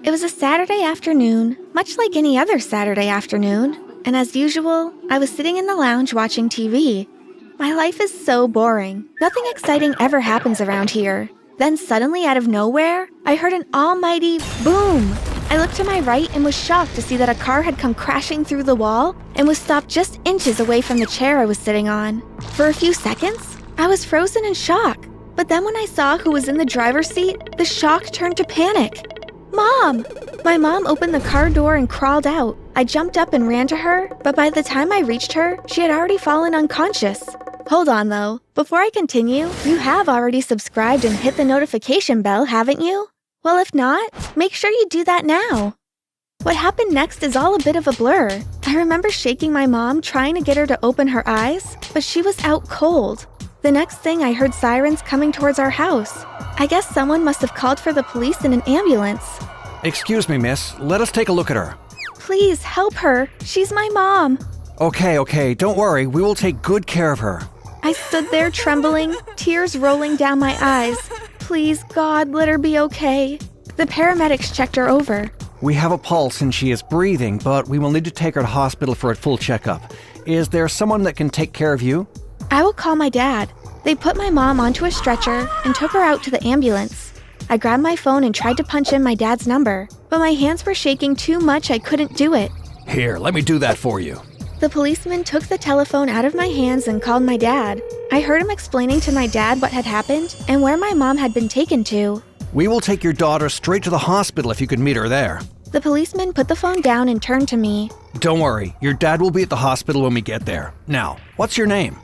It was a Saturday afternoon, much like any other Saturday afternoon, and as usual, I was sitting in the lounge watching TV. My life is so boring. Nothing exciting ever happens around here. Then suddenly, out of nowhere, I heard an almighty boom. I looked to my right and was shocked to see that a car had come crashing through the wall and was stopped just inches away from the chair I was sitting on. For a few seconds, I was frozen in shock. But then when I saw who was in the driver's seat, the shock turned to panic. Mom! My mom opened the car door and crawled out. I jumped up and ran to her, but by the time I reached her, she had already fallen unconscious. Hold on though. Before I continue, you have already subscribed and hit the notification bell, haven't you? Well, if not, make sure you do that now. What happened next is all a bit of a blur. I remember shaking my mom, trying to get her to open her eyes, but she was out cold. The next thing, I heard sirens coming towards our house. I guess someone must have called for the police in an ambulance. Excuse me, miss. Let us take a look at her. Please, help her. She's my mom. Okay, don't worry. We will take good care of her. I stood there trembling, tears rolling down my eyes. Please, God, let her be okay. The paramedics checked her over. We have a pulse and she is breathing, but we will need to take her to hospital for a full checkup. Is there someone that can take care of you? I will call my dad. They put my mom onto a stretcher and took her out to the ambulance. I grabbed my phone and tried to punch in my dad's number, but my hands were shaking too much I couldn't do it. Here, let me do that for you. The policeman took the telephone out of my hands and called my dad. I heard him explaining to my dad what had happened and where my mom had been taken to. We will take your daughter straight to the hospital if you could meet her there. The policeman put the phone down and turned to me. Don't worry, your dad will be at the hospital when we get there. Now, what's your name?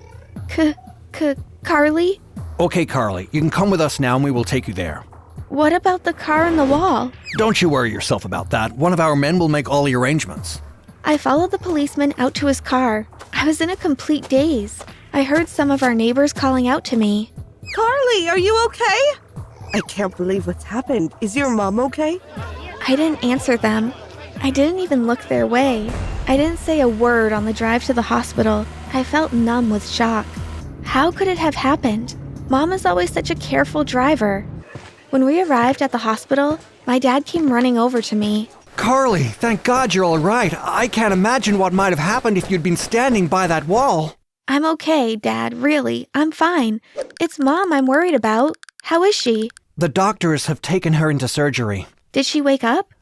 Carly? Okay, Carly, you can come with us now and we will take you there. What about the car on the wall? Don't you worry yourself about that. One of our men will make all the arrangements. I followed the policeman out to his car. I was in a complete daze. I heard some of our neighbors calling out to me. Carly, are you okay? I can't believe what's happened. Is your mom okay? I didn't answer them. I didn't even look their way. I didn't say a word on the drive to the hospital. I felt numb with shock. How could it have happened? Mom is always such a careful driver. When we arrived at the hospital, my dad came running over to me. Carly, thank God you're all right. I can't imagine what might have happened if you'd been standing by that wall. I'm okay, Dad, really. I'm fine. It's Mom I'm worried about. How is she? The doctors have taken her into surgery. Did she wake up?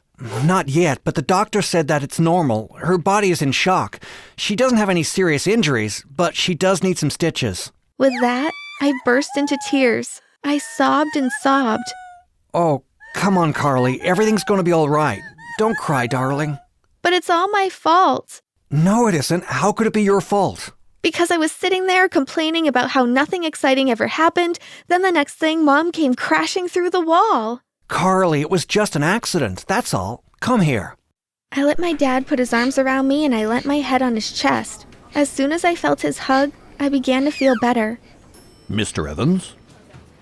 Not yet, but the doctor said that it's normal. Her body is in shock. She doesn't have any serious injuries, but she does need some stitches. With that, I burst into tears. I sobbed and sobbed. Oh, come on, Carly. Everything's going to be all right. Don't cry, darling. But it's all my fault. No, it isn't. How could it be your fault? Because I was sitting there complaining about how nothing exciting ever happened, then the next thing, Mom came crashing through the wall. Carly, it was just an accident. That's all. Come here. I let my dad put his arms around me and I leant my head on his chest. As soon as I felt his hug, I began to feel better. Mr. Evans?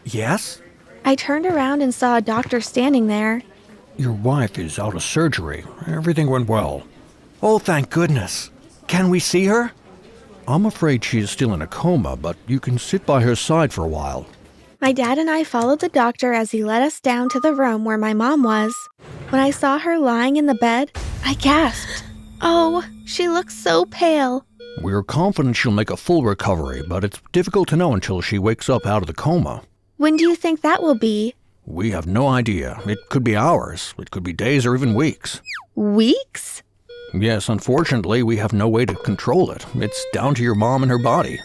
Yes? I turned around and saw a doctor standing there. Your wife is out of surgery. Everything went well. Oh, thank goodness. Can we see her? I'm afraid she is still in a coma, but you can sit by her side for a while. My dad and I followed the doctor as he led us down to the room where my mom was. When I saw her lying in the bed, I gasped. Oh, she looks so pale. We're confident she'll make a full recovery, but it's difficult to know until she wakes up out of the coma. When do you think that will be? We have no idea. It could be hours. It could be days or even weeks. Weeks? Yes, unfortunately, we have no way to control it. It's down to your mom and her body.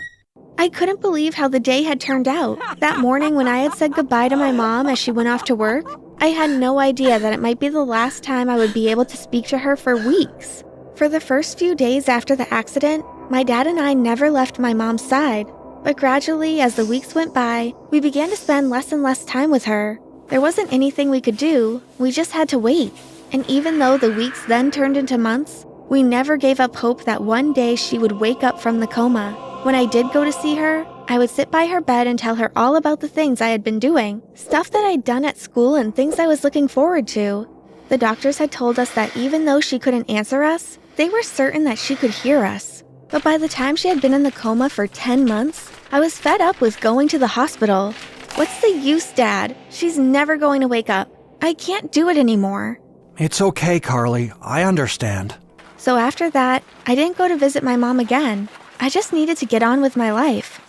I couldn't believe how the day had turned out. That morning when I had said goodbye to my mom as she went off to work, I had no idea that it might be the last time I would be able to speak to her for weeks. For the first few days after the accident, my dad and I never left my mom's side. But gradually, as the weeks went by, we began to spend less and less time with her. There wasn't anything we could do, we just had to wait. And even though the weeks then turned into months, we never gave up hope that one day she would wake up from the coma. When I did go to see her, I would sit by her bed and tell her all about the things I had been doing, stuff that I'd done at school and things I was looking forward to. The doctors had told us that even though she couldn't answer us, they were certain that she could hear us. But by the time she had been in the coma for 10 months, I was fed up with going to the hospital. What's the use, Dad? She's never going to wake up. I can't do it anymore. It's okay, Carly. I understand. So after that, I didn't go to visit my mom again. I just needed to get on with my life.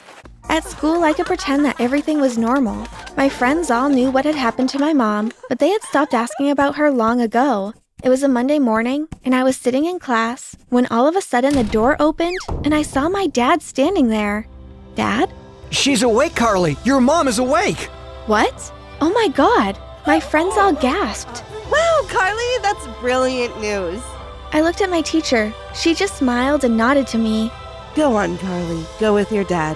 At school, I could pretend that everything was normal. My friends all knew what had happened to my mom, but they had stopped asking about her long ago. It was a Monday morning, and I was sitting in class when all of a sudden the door opened, and I saw my dad standing there. Dad? She's awake, Carly! Your mom is awake! What? Oh my God! My friends all gasped. Wow, Carly, that's brilliant news. I looked at my teacher. She just smiled and nodded to me. Go on, Carly. Go with your dad.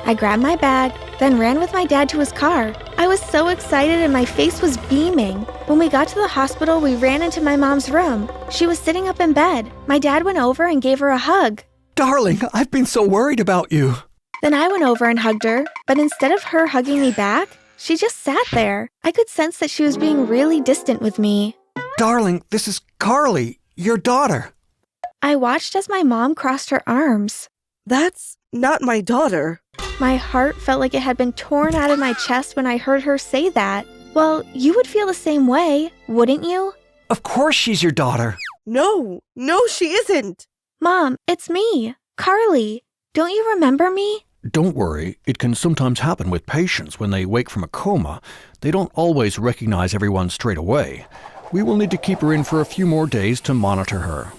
I grabbed my bag, then ran with my dad to his car. I was so excited and my face was beaming. When we got to the hospital, we ran into my mom's room. She was sitting up in bed. My dad went over and gave her a hug. Darling, I've been so worried about you. Then I went over and hugged her, but instead of her hugging me back, she just sat there. I could sense that she was being really distant with me. Darling, this is Carly, your daughter. I watched as my mom crossed her arms. That's not my daughter. My heart felt like it had been torn out of my chest when I heard her say that. Well, you would feel the same way, wouldn't you? Of course she's your daughter. No, she isn't. Mom, it's me, Carly. Don't you remember me? Don't worry, it can sometimes happen with patients when they wake from a coma. They don't always recognize everyone straight away. We will need to keep her in for a few more days to monitor her.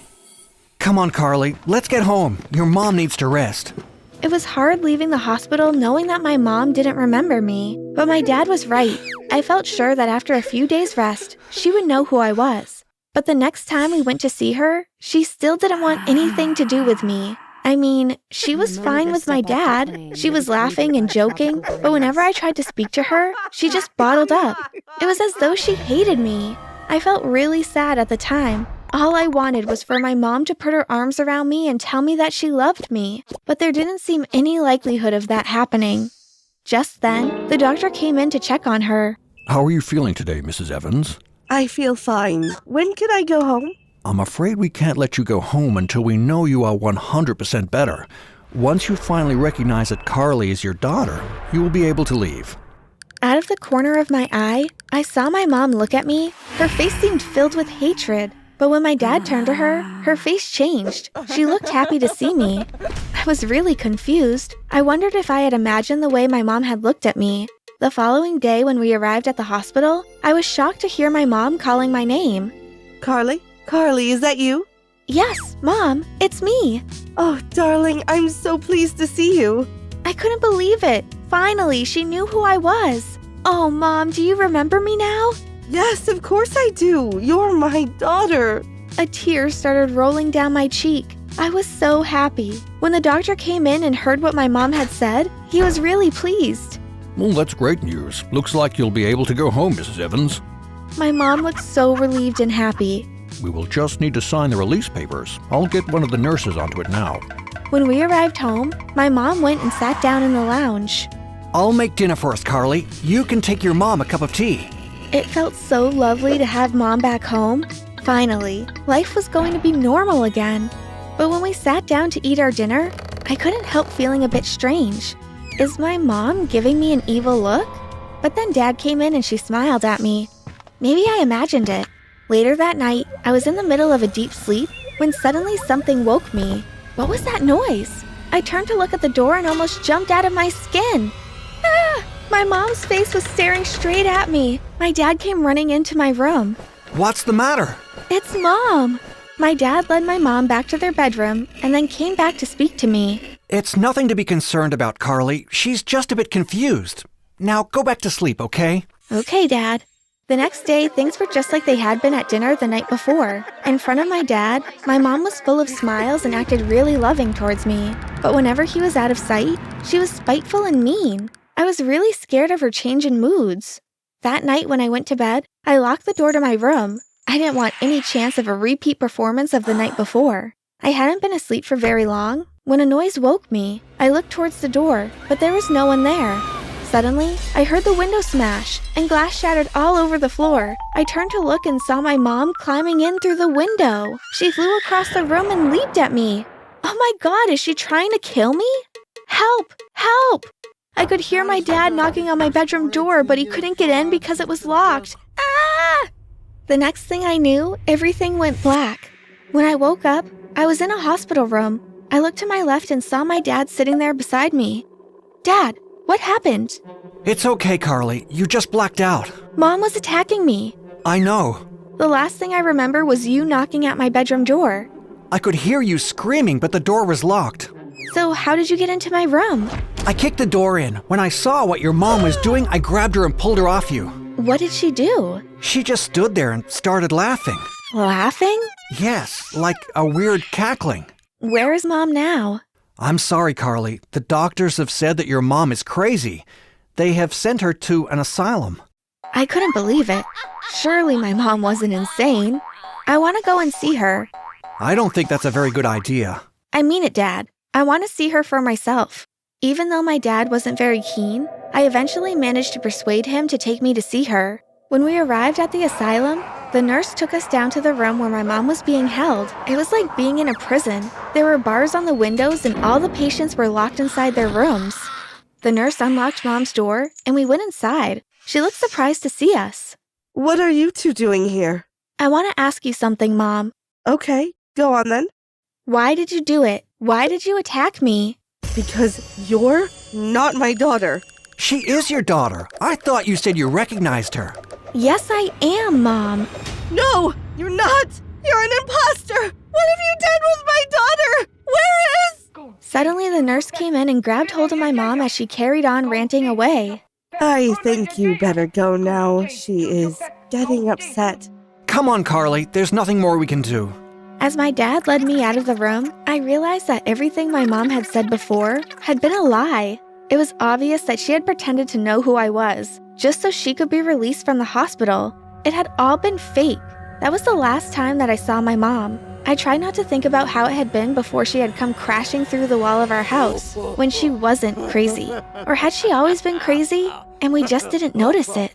Come on, Carly, let's get home. Your mom needs to rest. It was hard leaving the hospital knowing that my mom didn't remember me, but my dad was right. I felt sure that after a few days' rest, she would know who I was. But the next time we went to see her, she still didn't want anything to do with me. I mean, she was fine with my dad. She was laughing and joking, but whenever I tried to speak to her, she just bottled up. It was as though she hated me. I felt really sad at the time. All I wanted was for my mom to put her arms around me and tell me that she loved me, but there didn't seem any likelihood of that happening. Just then, the doctor came in to check on her. How are you feeling today, Mrs. Evans? I feel fine. When can I go home? I'm afraid we can't let you go home until we know you are 100% better. Once you finally recognize that Carly is your daughter, you will be able to leave. Out of the corner of my eye, I saw my mom look at me. Her face seemed filled with hatred. But when my dad turned to her, her face changed. She looked happy to see me. I was really confused. I wondered if I had imagined the way my mom had looked at me. The following day when we arrived at the hospital, I was shocked to hear my mom calling my name. Carly? Carly, is that you? Yes, Mom, it's me. Oh, darling, I'm so pleased to see you. I couldn't believe it. Finally, she knew who I was. Oh, Mom, do you remember me now? Yes, of course I do. You're my daughter. A tear started rolling down my cheek. I was so happy. When the doctor came in and heard what my mom had said, he was really pleased. Well, that's great news. Looks like you'll be able to go home, Mrs. Evans. My mom looked so relieved and happy. We will just need to sign the release papers. I'll get one of the nurses onto it now. When we arrived home, my mom went and sat down in the lounge. I'll make dinner for us, Carly. You can take your mom a cup of tea. It felt so lovely to have Mom back home. Finally, life was going to be normal again. But when we sat down to eat our dinner, I couldn't help feeling a bit strange. Is my mom giving me an evil look? But then Dad came in and she smiled at me. Maybe I imagined it. Later that night, I was in the middle of a deep sleep when suddenly something woke me. What was that noise? I turned to look at the door and almost jumped out of my skin. Ah! My mom's face was staring straight at me. My dad came running into my room. What's the matter? It's Mom. My dad led my mom back to their bedroom and then came back to speak to me. It's nothing to be concerned about, Carly. She's just a bit confused. Now go back to sleep, okay? Okay, Dad. The next day, things were just like they had been at dinner the night before. In front of my dad, my mom was full of smiles and acted really loving towards me. But whenever he was out of sight, she was spiteful and mean. I was really scared of her change in moods. That night when I went to bed, I locked the door to my room. I didn't want any chance of a repeat performance of the night before. I hadn't been asleep for very long when a noise woke me. I looked towards the door, but there was no one there. Suddenly, I heard the window smash and glass shattered all over the floor. I turned to look and saw my mom climbing in through the window. She flew across the room and leaped at me. Oh my God, is she trying to kill me? Help! Help! I could hear my dad knocking on my bedroom door, but he couldn't get in because it was locked. Ah! The next thing I knew, everything went black. When I woke up, I was in a hospital room. I looked to my left and saw my dad sitting there beside me. Dad, what happened? It's okay, Carly. You just blacked out. Mom was attacking me. I know. The last thing I remember was you knocking at my bedroom door. I could hear you screaming, but the door was locked. So how did you get into my room? I kicked the door in. When I saw what your mom was doing, I grabbed her and pulled her off you. What did she do? She just stood there and started laughing. Laughing? Yes, like a weird cackling. Where is Mom now? I'm sorry, Carly. The doctors have said that your mom is crazy. They have sent her to an asylum. I couldn't believe it. Surely my mom wasn't insane. I want to go and see her. I don't think that's a very good idea. I mean it, Dad. I want to see her for myself. Even though my dad wasn't very keen, I eventually managed to persuade him to take me to see her. When we arrived at the asylum, the nurse took us down to the room where my mom was being held. It was like being in a prison. There were bars on the windows and all the patients were locked inside their rooms. The nurse unlocked Mom's door and we went inside. She looked surprised to see us. What are you two doing here? I want to ask you something, Mom. Okay, go on then. Why did you do it? Why did you attack me? Because you're not my daughter. She is your daughter. I thought you said you recognized her. Yes, I am, Mom. No, you're not. You're an imposter. What have you done with my daughter? Where is... Suddenly, the nurse came in and grabbed hold of my mom as she carried on ranting away. I think you better go now. She is getting upset. Come on, Carly. There's nothing more we can do. As my dad led me out of the room, I realized that everything my mom had said before had been a lie. It was obvious that she had pretended to know who I was, just so she could be released from the hospital. It had all been fake. That was the last time that I saw my mom. I tried not to think about how it had been before she had come crashing through the wall of our house, when she wasn't crazy. Or had she always been crazy, and we just didn't notice it?